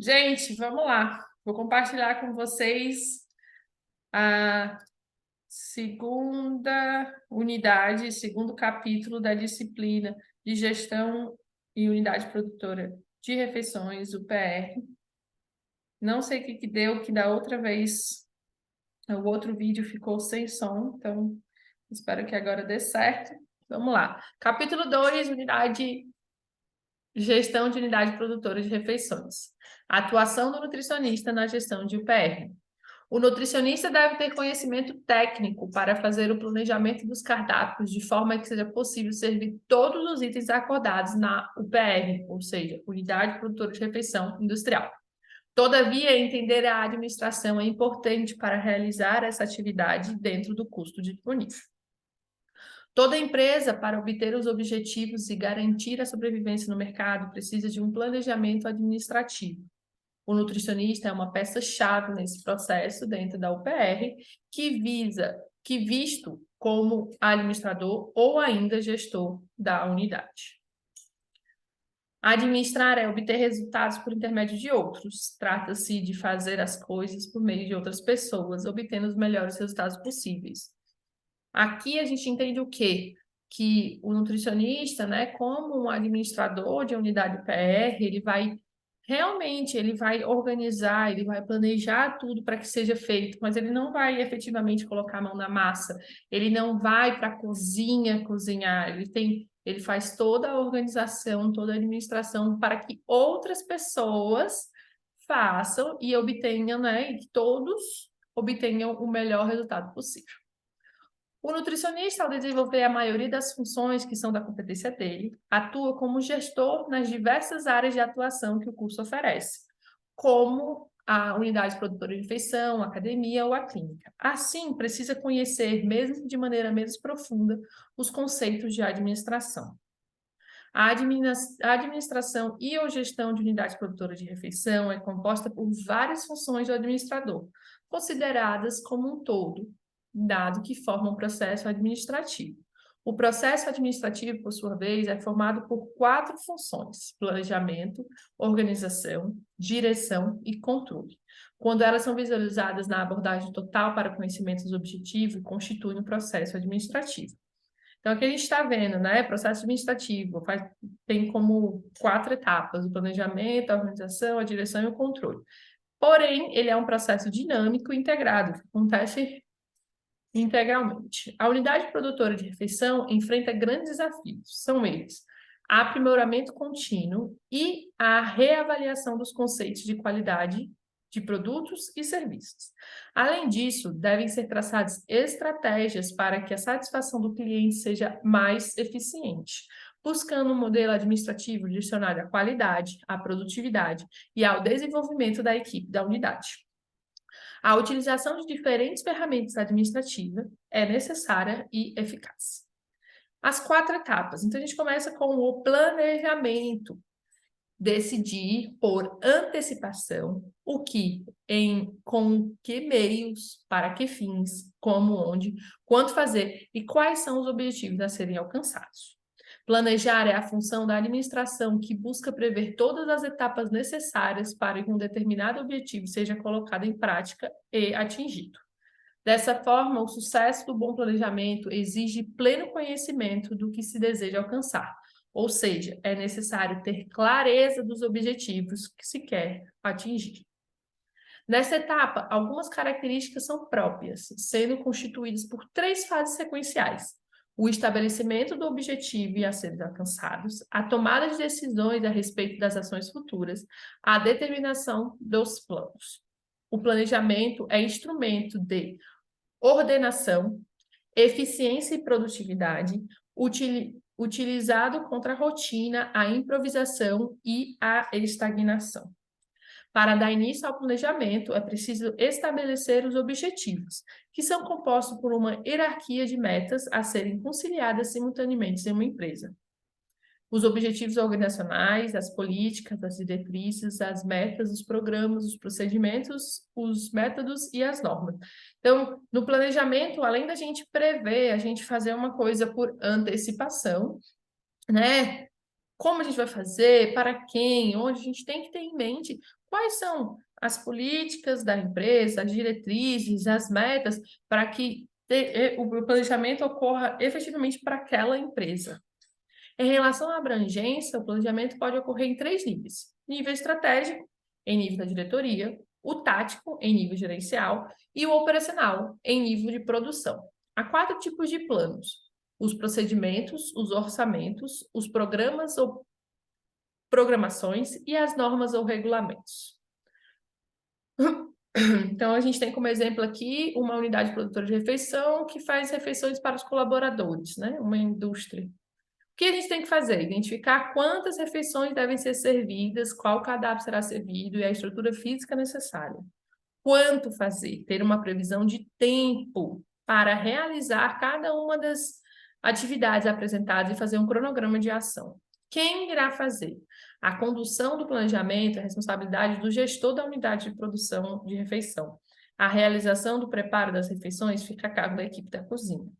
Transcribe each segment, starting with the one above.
Gente, vamos lá. Vou compartilhar com vocês a segunda unidade, segundo capítulo da disciplina de Gestão e Unidade Produtora de Refeições, UPR. Não sei o que deu, que da outra vez o outro vídeo ficou sem som, então espero que agora dê certo. Vamos lá. Capítulo 2, unidade Gestão de Unidade Produtora de Refeições. Atuação do nutricionista na gestão de UPR. O nutricionista deve ter conhecimento técnico para fazer o planejamento dos cardápios de forma que seja possível servir todos os itens acordados na UPR, ou seja, Unidade Produtora de Refeição Industrial. Todavia, entender a administração é importante para realizar essa atividade dentro do custo disponível. Toda empresa, para obter os objetivos e garantir a sobrevivência no mercado, precisa de um planejamento administrativo. O nutricionista é uma peça-chave nesse processo dentro da UPR, que visto como administrador ou ainda gestor da unidade. Administrar é obter resultados por intermédio de outros. Trata-se de fazer as coisas por meio de outras pessoas, obtendo os melhores resultados possíveis. Aqui a gente entende o quê? Que o nutricionista, né, como um administrador de unidade UPR, ele vai organizar, ele vai planejar tudo para que seja feito, mas ele não vai efetivamente colocar a mão na massa, ele não vai para a cozinha cozinhar, ele faz toda a organização, toda a administração para que outras pessoas façam e obtenham, né, e que todos obtenham o melhor resultado possível. O nutricionista, ao desenvolver a maioria das funções que são da competência dele, atua como gestor nas diversas áreas de atuação que o curso oferece, como a unidade produtora de refeição, a academia ou a clínica. Assim, precisa conhecer, mesmo de maneira menos profunda, os conceitos de administração. A administração e ou gestão de unidade produtora de refeição é composta por várias funções do administrador, consideradas como um todo, dado que formam um processo administrativo. O processo administrativo, por sua vez, é formado por 4 funções: planejamento, organização, direção e controle. Quando elas são visualizadas na abordagem total para conhecimento dos objetivos, constituem um processo administrativo. Então, aqui a gente está vendo, né? Processo administrativo tem como 4 etapas: o planejamento, a organização, a direção e o controle. Porém, ele é um processo dinâmico e integrado, que acontece integralmente. A unidade produtora de refeição enfrenta grandes desafios. São eles: aprimoramento contínuo e a reavaliação dos conceitos de qualidade de produtos e serviços. Além disso, devem ser traçadas estratégias para que a satisfação do cliente seja mais eficiente, buscando um modelo administrativo direcionado à qualidade, à produtividade e ao desenvolvimento da equipe da unidade. A utilização de diferentes ferramentas administrativas é necessária e eficaz. As 4 etapas. Então, a gente começa com o planejamento. Decidir por antecipação o que, com que meios, para que fins, como, onde, quanto fazer e quais são os objetivos a serem alcançados. Planejar é a função da administração que busca prever todas as etapas necessárias para que um determinado objetivo seja colocado em prática e atingido. Dessa forma, o sucesso do bom planejamento exige pleno conhecimento do que se deseja alcançar, ou seja, é necessário ter clareza dos objetivos que se quer atingir. Nessa etapa, algumas características são próprias, sendo constituídas por 3 fases sequenciais: o estabelecimento do objetivo e a serem alcançados, a tomada de decisões a respeito das ações futuras, a determinação dos planos. O planejamento é instrumento de ordenação, eficiência e produtividade, utilizado contra a rotina, a improvisação e a estagnação. Para dar início ao planejamento, é preciso estabelecer os objetivos, que são compostos por uma hierarquia de metas a serem conciliadas simultaneamente em uma empresa. Os objetivos organizacionais, as políticas, as diretrizes, as metas, os programas, os procedimentos, os métodos e as normas. Então, no planejamento, além da gente prever, a gente fazer uma coisa por antecipação, né? como a gente vai fazer, para quem, onde, a gente tem que ter em mente quais são as políticas da empresa, as diretrizes, as metas, para que o planejamento ocorra efetivamente para aquela empresa. Em relação à abrangência, o planejamento pode ocorrer em 3 níveis: nível estratégico, em nível da diretoria, o tático, em nível gerencial, e o operacional, em nível de produção. Há 4 tipos de planos: os procedimentos, os orçamentos, os programas ou programações e as normas ou regulamentos. Então, a gente tem como exemplo aqui uma unidade produtora de refeição que faz refeições para os colaboradores, né? Uma indústria. O que a gente tem que fazer? Identificar quantas refeições devem ser servidas, qual cardápio será servido e a estrutura física necessária. Quanto fazer? Ter uma previsão de tempo para realizar cada uma das atividades apresentadas e fazer um cronograma de ação. Quem irá fazer? A condução do planejamento é a responsabilidade do gestor da unidade de produção de refeição. A realização do preparo das refeições fica a cargo da equipe da cozinha.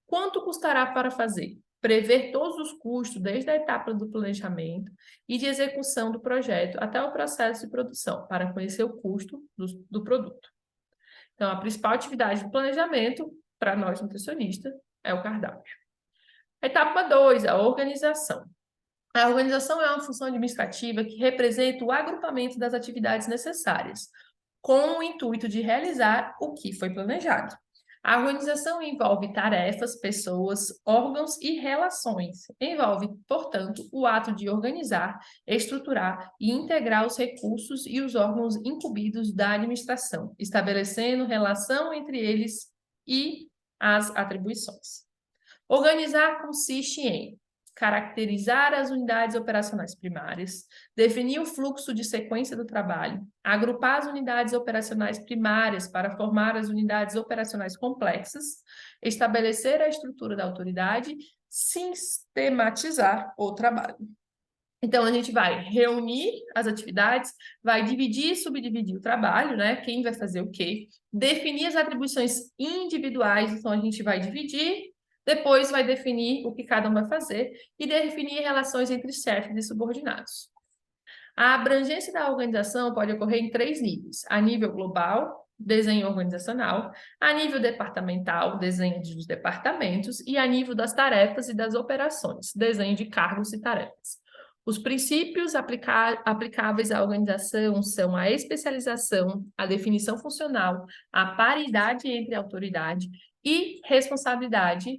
Quanto custará para fazer? Prever todos os custos, desde a etapa do planejamento e de execução do projeto até o processo de produção, para conhecer o custo do produto. Então, a principal atividade do planejamento, para nós nutricionistas, é o cardápio. Etapa 2, a organização. A organização é uma função administrativa que representa o agrupamento das atividades necessárias, com o intuito de realizar o que foi planejado. A organização envolve tarefas, pessoas, órgãos e relações. Envolve, portanto, o ato de organizar, estruturar e integrar os recursos e os órgãos incumbidos da administração, estabelecendo relação entre eles e as atribuições. Organizar consiste em caracterizar as unidades operacionais primárias, definir o fluxo de sequência do trabalho, agrupar as unidades operacionais primárias para formar as unidades operacionais complexas, estabelecer a estrutura da autoridade, sistematizar o trabalho. Então, a gente vai reunir as atividades, vai dividir e subdividir o trabalho, né? Quem vai fazer o quê? Definir as atribuições individuais, então a gente vai dividir, depois vai definir o que cada um vai fazer e definir relações entre chefes e subordinados. A abrangência da organização pode ocorrer em 3 níveis: a nível global, desenho organizacional; a nível departamental, desenho dos departamentos; e a nível das tarefas e das operações, desenho de cargos e tarefas. Os princípios aplicáveis à organização são a especialização, a definição funcional, a paridade entre autoridade e responsabilidade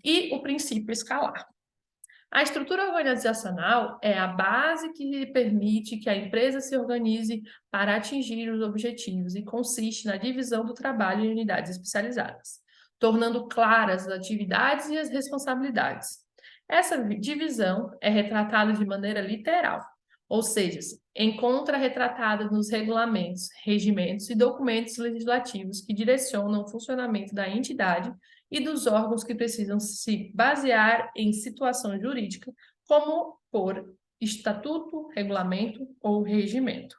e o princípio escalar. A estrutura organizacional é a base que permite que a empresa se organize para atingir os objetivos e consiste na divisão do trabalho em unidades especializadas, tornando claras as atividades e as responsabilidades. Essa divisão é retratada de maneira literal, ou seja, encontra retratada nos regulamentos, regimentos e documentos legislativos que direcionam o funcionamento da entidade e dos órgãos que precisam se basear em situação jurídica, como por estatuto, regulamento ou regimento.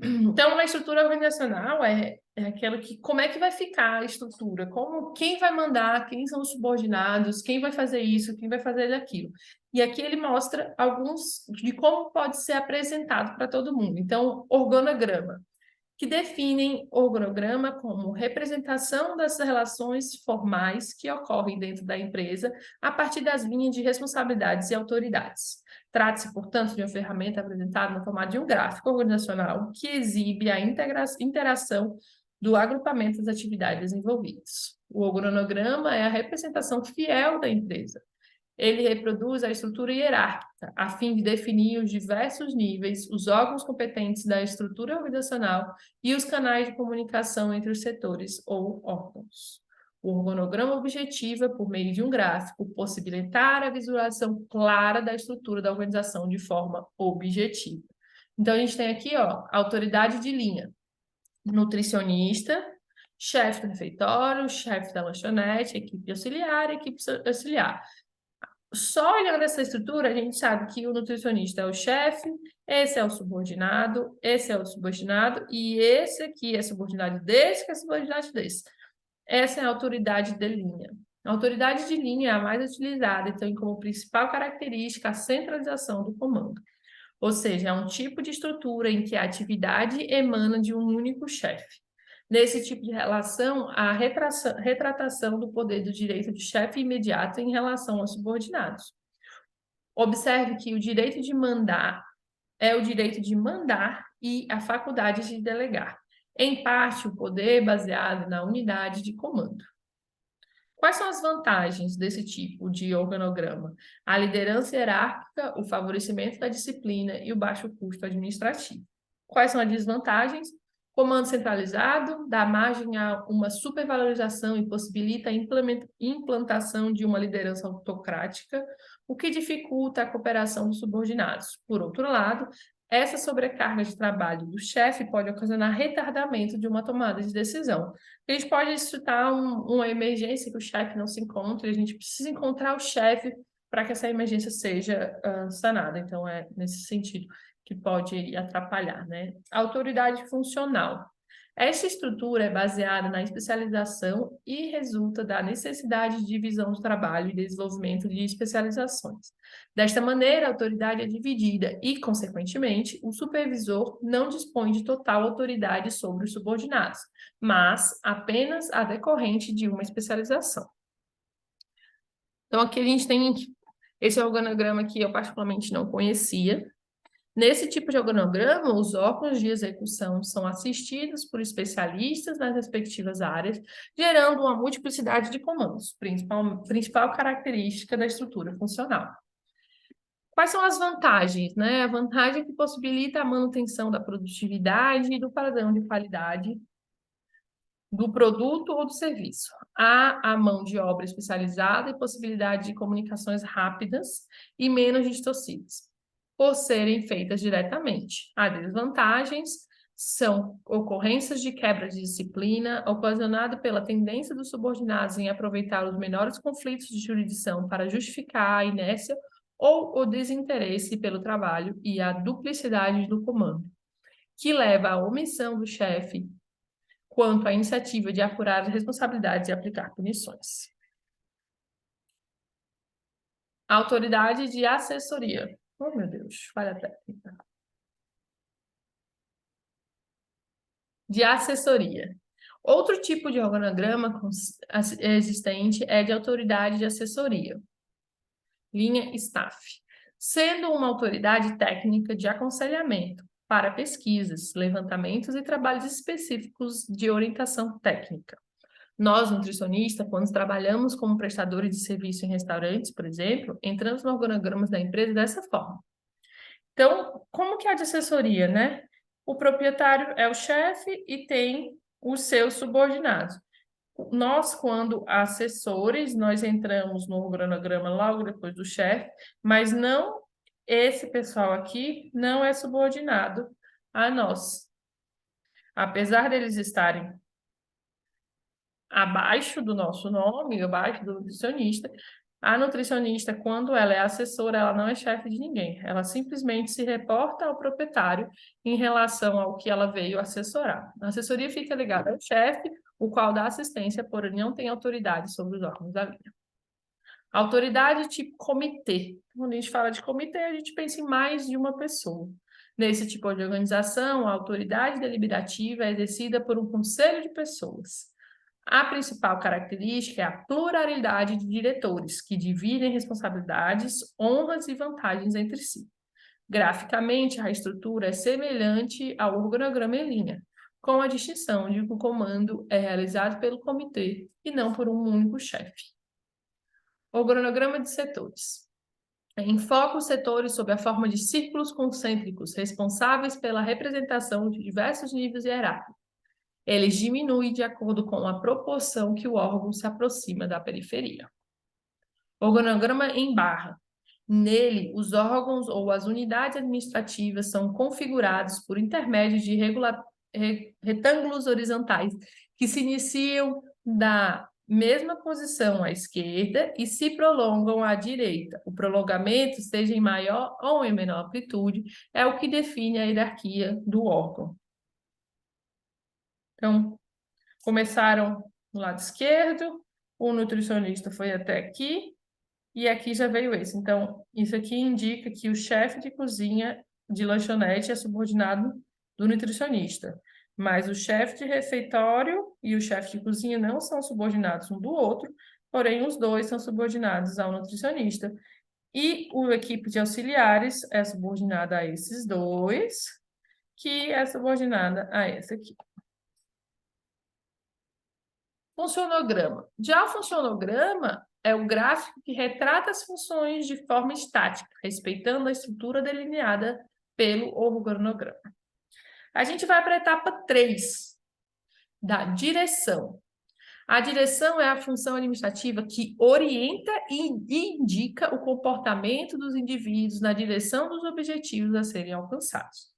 Então, a estrutura organizacional é aquela que, como é que vai ficar a estrutura? Quem vai mandar, quem são os subordinados, quem vai fazer isso, quem vai fazer aquilo. E aqui ele mostra alguns de como pode ser apresentado para todo mundo. Então, organograma, que definem o organograma como representação das relações formais que ocorrem dentro da empresa a partir das linhas de responsabilidades e autoridades. Trata-se, portanto, de uma ferramenta apresentada no formato de um gráfico organizacional que exibe a interação do agrupamento das atividades envolvidas. O organograma é a representação fiel da empresa. Ele reproduz a estrutura hierárquica, a fim de definir os diversos níveis, os órgãos competentes da estrutura organizacional e os canais de comunicação entre os setores ou órgãos. O organograma objetiva, por meio de um gráfico, possibilitar a visualização clara da estrutura da organização de forma objetiva. Então, a gente tem aqui, ó, autoridade de linha, nutricionista, chefe do refeitório, chefe da lanchonete, equipe auxiliar. Só olhando essa estrutura, a gente sabe que o nutricionista é o chefe, esse é o subordinado, esse é o subordinado, e esse aqui é subordinado desse, que é subordinado desse. Essa é a autoridade de linha. A autoridade de linha é a mais utilizada e tem como principal característica a centralização do comando. Ou seja, é um tipo de estrutura em que a atividade emana de um único chefe. Nesse tipo de relação, a retratação do poder do direito de chefe imediato em relação aos subordinados. Observe que o direito de mandar é o direito de mandar e a faculdade de delegar. Em parte, o poder baseado na unidade de comando. Quais são as vantagens desse tipo de organograma? A liderança hierárquica, o favorecimento da disciplina e o baixo custo administrativo. Quais são as desvantagens? Comando centralizado dá margem a uma supervalorização e possibilita a implantação de uma liderança autocrática, o que dificulta a cooperação dos subordinados. Por outro lado, essa sobrecarga de trabalho do chefe pode ocasionar retardamento de uma tomada de decisão. A gente pode citar uma emergência que o chefe não se encontra, e a gente precisa encontrar o chefe para que essa emergência seja sanada. Então, é nesse sentido que pode atrapalhar, né? A autoridade funcional. Esta estrutura é baseada na especialização e resulta da necessidade de divisão do trabalho e desenvolvimento de especializações. Desta maneira, a autoridade é dividida e, consequentemente, o supervisor não dispõe de total autoridade sobre os subordinados, mas apenas a decorrente de uma especialização. Então, aqui a gente tem esse organograma que eu particularmente não conhecia. Nesse tipo de organograma, os órgãos de execução são assistidos por especialistas nas respectivas áreas, gerando uma multiplicidade de comandos, principal característica da estrutura funcional. Quais são as vantagens, né? A vantagem é que possibilita a manutenção da produtividade e do padrão de qualidade do produto ou do serviço. Há a mão de obra especializada e possibilidade de comunicações rápidas e menos distorcidas, por serem feitas diretamente. Há desvantagens, são ocorrências de quebra de disciplina, ocasionada pela tendência dos subordinados em aproveitar os menores conflitos de jurisdição para justificar a inércia ou o desinteresse pelo trabalho e a duplicidade do comando, que leva à omissão do chefe quanto à iniciativa de apurar as responsabilidades e aplicar punições. A autoridade de assessoria. Oh, meu Deus, falha técnica. De assessoria. Outro tipo de organograma existente é de autoridade de assessoria. Linha staff. Sendo uma autoridade técnica de aconselhamento para pesquisas, levantamentos e trabalhos específicos de orientação técnica. Nós, nutricionistas, quando trabalhamos como prestadores de serviço em restaurantes, por exemplo, entramos no organograma da empresa dessa forma. Então, como que é a de assessoria, né? O proprietário é o chefe e tem os seus subordinados. Nós, quando assessores, nós entramos no organograma logo depois do chefe, mas não, esse pessoal aqui não é subordinado a nós. Apesar deles estarem abaixo do nosso nome, abaixo do nutricionista, a nutricionista, quando ela é assessora, ela não é chefe de ninguém. Ela simplesmente se reporta ao proprietário em relação ao que ela veio assessorar. A assessoria fica ligada ao chefe, o qual dá assistência, porém não tem autoridade sobre os órgãos da linha. Autoridade tipo comitê. Quando a gente fala de comitê, a gente pensa em mais de uma pessoa. Nesse tipo de organização, a autoridade deliberativa é exercida por um conselho de pessoas. A principal característica é a pluralidade de diretores, que dividem responsabilidades, honras e vantagens entre si. Graficamente, a estrutura é semelhante ao organograma em linha, com a distinção de que o comando é realizado pelo comitê e não por um único chefe. Organograma de setores. Enfoca os setores sob a forma de círculos concêntricos, responsáveis pela representação de diversos níveis hierárquicos. Eles diminuem de acordo com a proporção que o órgão se aproxima da periferia. Organograma em barra. Nele, os órgãos ou as unidades administrativas são configurados por intermédio de retângulos horizontais que se iniciam da mesma posição à esquerda e se prolongam à direita. O prolongamento, seja em maior ou em menor amplitude, é o que define a hierarquia do órgão. Então, começaram no lado esquerdo, o nutricionista foi até aqui, e aqui já veio esse. Então, isso aqui indica que o chefe de cozinha de lanchonete é subordinado do nutricionista, mas o chefe de refeitório e o chefe de cozinha não são subordinados um do outro, porém os dois são subordinados ao nutricionista. E a equipe de auxiliares é subordinada a esses dois, que é subordinada a essa aqui. Funcionograma. Já o funcionograma é o gráfico que retrata as funções de forma estática, respeitando a estrutura delineada pelo organograma. A gente vai para a etapa 3, da direção. A direção é a função administrativa que orienta e indica o comportamento dos indivíduos na direção dos objetivos a serem alcançados.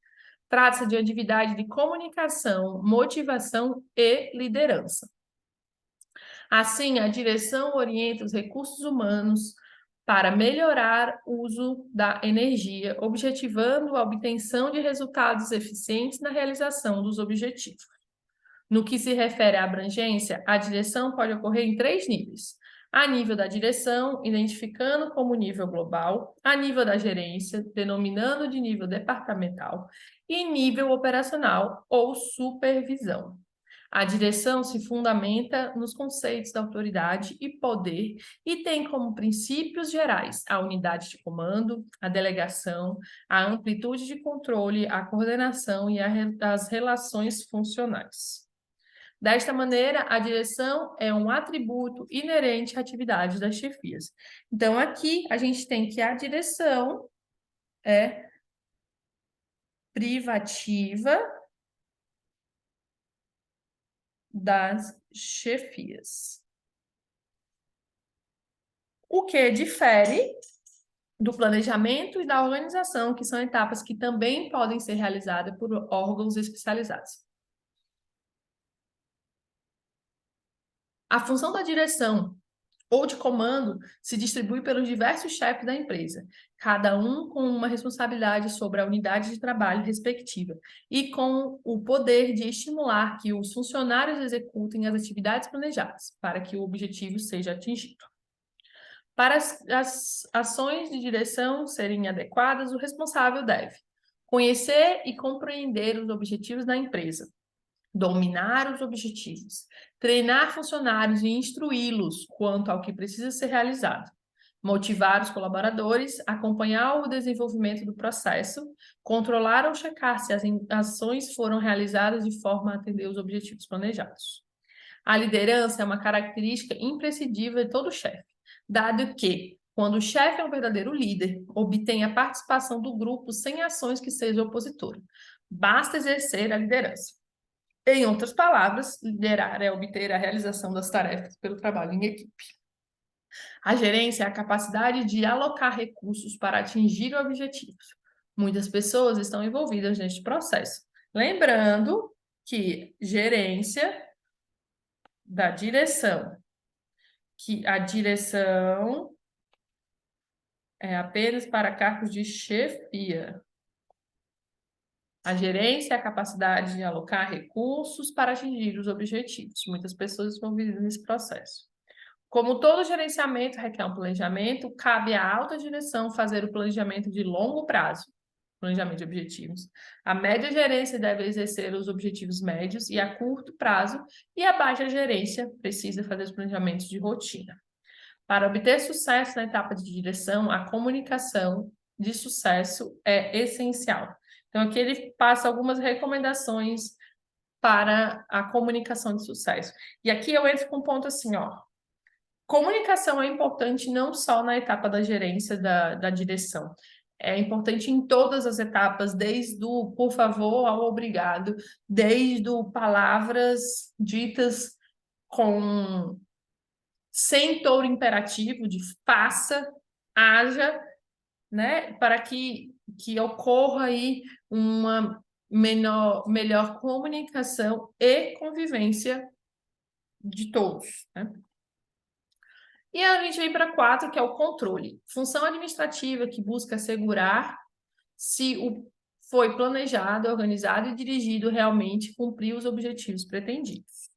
Trata-se de atividade de comunicação, motivação e liderança. Assim, a direção orienta os recursos humanos para melhorar o uso da energia, objetivando a obtenção de resultados eficientes na realização dos objetivos. No que se refere à abrangência, a direção pode ocorrer em 3 níveis. A nível da direção, identificando como nível global, a nível da gerência, denominando de nível departamental, e nível operacional ou supervisão. A direção se fundamenta nos conceitos da autoridade e poder e tem como princípios gerais a unidade de comando, a delegação, a amplitude de controle, a coordenação e as relações funcionais. Desta maneira, a direção é um atributo inerente à atividade das chefias. Então, aqui a gente tem que a direção é privativa das chefias. O que difere do planejamento e da organização, que são etapas que também podem ser realizadas por órgãos especializados. A função da direção ou de comando se distribui pelos diversos chefes da empresa, cada um com uma responsabilidade sobre a unidade de trabalho respectiva e com o poder de estimular que os funcionários executem as atividades planejadas para que o objetivo seja atingido. Para as ações de direção serem adequadas, o responsável deve conhecer e compreender os objetivos da empresa, dominar os objetivos, treinar funcionários e instruí-los quanto ao que precisa ser realizado, motivar os colaboradores, acompanhar o desenvolvimento do processo, controlar ou checar se as ações foram realizadas de forma a atender os objetivos planejados. A liderança é uma característica imprescindível de todo chefe, dado que, quando o chefe é um verdadeiro líder, obtém a participação do grupo sem ações que sejam opositoras. Basta exercer a liderança. Em outras palavras, liderar é obter a realização das tarefas pelo trabalho em equipe. A gerência é a capacidade de alocar recursos para atingir objetivos. Muitas pessoas estão envolvidas neste processo. Lembrando que gerência da direção, que a direção é apenas para cargos de chefia. A gerência é a capacidade de alocar recursos para atingir os objetivos. Muitas pessoas estão vivendo nesse processo. Como todo gerenciamento requer um planejamento, cabe à alta direção fazer o planejamento de longo prazo, planejamento de objetivos. A média gerência deve exercer os objetivos médios e a curto prazo, e a baixa gerência precisa fazer os planejamentos de rotina. Para obter sucesso na etapa de direção, a comunicação de sucesso é essencial. Então, aqui ele passa algumas recomendações para a comunicação de sucesso. E aqui eu entro com um ponto assim, ó. Comunicação é importante não só na etapa da gerência, da direção. É importante em todas as etapas, desde o por favor ao obrigado, desde o palavras ditas sem touro imperativo, de faça, haja, né, para que ocorra aí uma melhor comunicação e convivência de todos, né? E a gente vem para 4, que é o controle. Função administrativa que busca assegurar se foi planejado, organizado e dirigido realmente cumprir os objetivos pretendidos.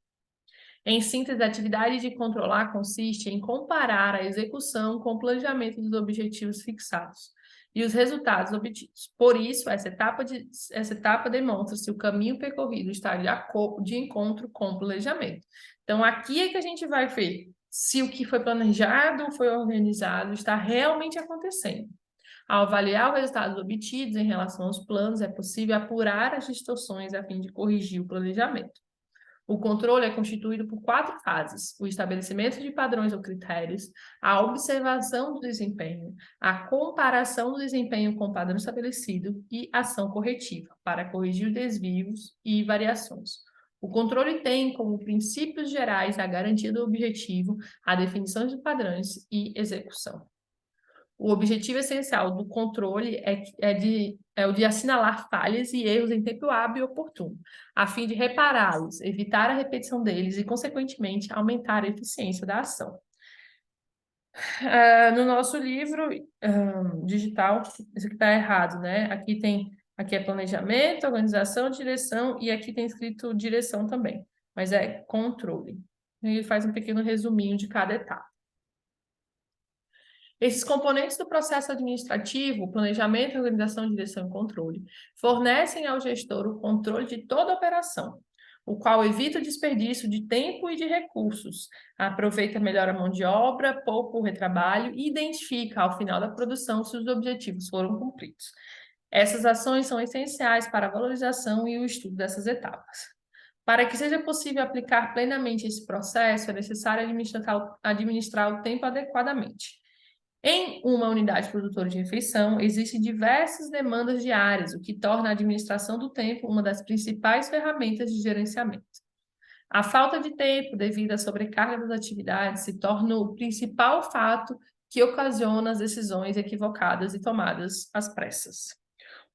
Em síntese, a atividade de controlar consiste em comparar a execução com o planejamento dos objetivos fixados e os resultados obtidos. Por isso, essa etapa demonstra se o caminho percorrido está de encontro com o planejamento. Então, aqui é que a gente vai ver se o que foi planejado, foi organizado, está realmente acontecendo. Ao avaliar os resultados obtidos em relação aos planos, é possível apurar as distorções a fim de corrigir o planejamento. O controle é constituído por 4 fases: o estabelecimento de padrões ou critérios, a observação do desempenho, a comparação do desempenho com o padrão estabelecido e ação corretiva, para corrigir desvios e variações. O controle tem como princípios gerais a garantia do objetivo, a definição de padrões e execução. O objetivo essencial do controle é o de assinalar falhas e erros em tempo hábil e oportuno, a fim de repará-los, evitar a repetição deles e, consequentemente, aumentar a eficiência da ação. No nosso livro digital, isso aqui está errado, né? Aqui é planejamento, organização, direção, e aqui tem escrito direção também, mas é controle. Ele faz um pequeno resuminho de cada etapa. Esses componentes do processo administrativo, planejamento, organização, direção e controle, fornecem ao gestor o controle de toda a operação, o qual evita o desperdício de tempo e de recursos, aproveita melhor a mão de obra, poupa o retrabalho e identifica, ao final da produção, se os objetivos foram cumpridos. Essas ações são essenciais para a valorização e o estudo dessas etapas. Para que seja possível aplicar plenamente esse processo, é necessário administrar o tempo adequadamente. Em uma unidade produtora de refeição, existem diversas demandas diárias, o que torna a administração do tempo uma das principais ferramentas de gerenciamento. A falta de tempo devido à sobrecarga das atividades se torna o principal fato que ocasiona as decisões equivocadas e tomadas às pressas.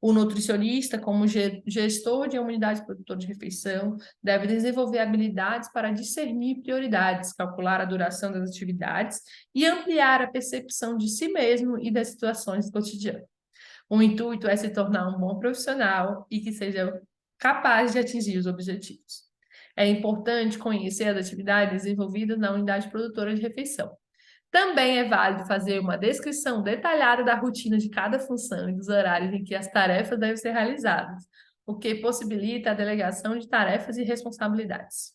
O nutricionista, como gestor de uma unidade produtora de refeição, deve desenvolver habilidades para discernir prioridades, calcular a duração das atividades e ampliar a percepção de si mesmo e das situações cotidianas. O intuito é se tornar um bom profissional e que seja capaz de atingir os objetivos. É importante conhecer as atividades desenvolvidas na unidade produtora de refeição. Também é válido fazer uma descrição detalhada da rotina de cada função e dos horários em que as tarefas devem ser realizadas, o que possibilita a delegação de tarefas e responsabilidades.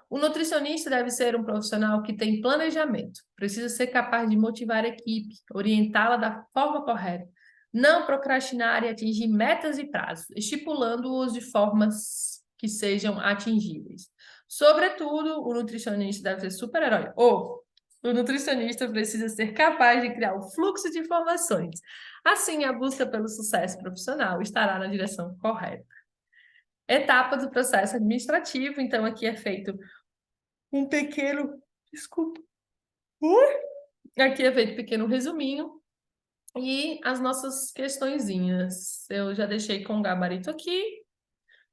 O nutricionista deve ser um profissional que tem planejamento, precisa ser capaz de motivar a equipe, orientá-la da forma correta, não procrastinar e atingir metas e prazos, estipulando-os de formas que sejam atingíveis. Sobretudo, o nutricionista deve ser super-herói, o nutricionista precisa ser capaz de criar um fluxo de informações. Assim, a busca pelo sucesso profissional estará na direção correta. Etapa do processo administrativo. Então, aqui é feito um pequeno... Desculpa. Aqui é feito um pequeno resuminho. E as nossas questõezinhas. Eu já deixei com o gabarito aqui.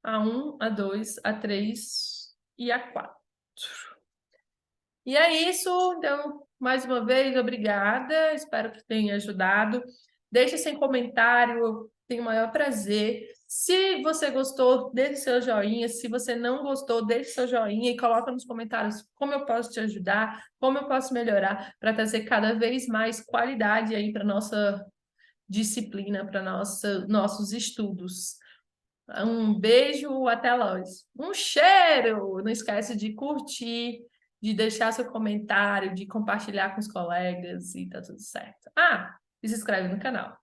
A1, A2, A3 e A4. E é isso, então, mais uma vez, obrigada, espero que tenha ajudado. Deixe sem comentário, eu tenho o maior prazer. Se você gostou, deixe seu joinha, se você não gostou, deixe seu joinha e coloca nos comentários como eu posso te ajudar, como eu posso melhorar, para trazer cada vez mais qualidade aí para nossa disciplina, para nossos estudos. Um beijo, até logo. Um cheiro! Não esquece de curtir, de deixar seu comentário, de compartilhar com os colegas e tá tudo certo. E se inscreve no canal.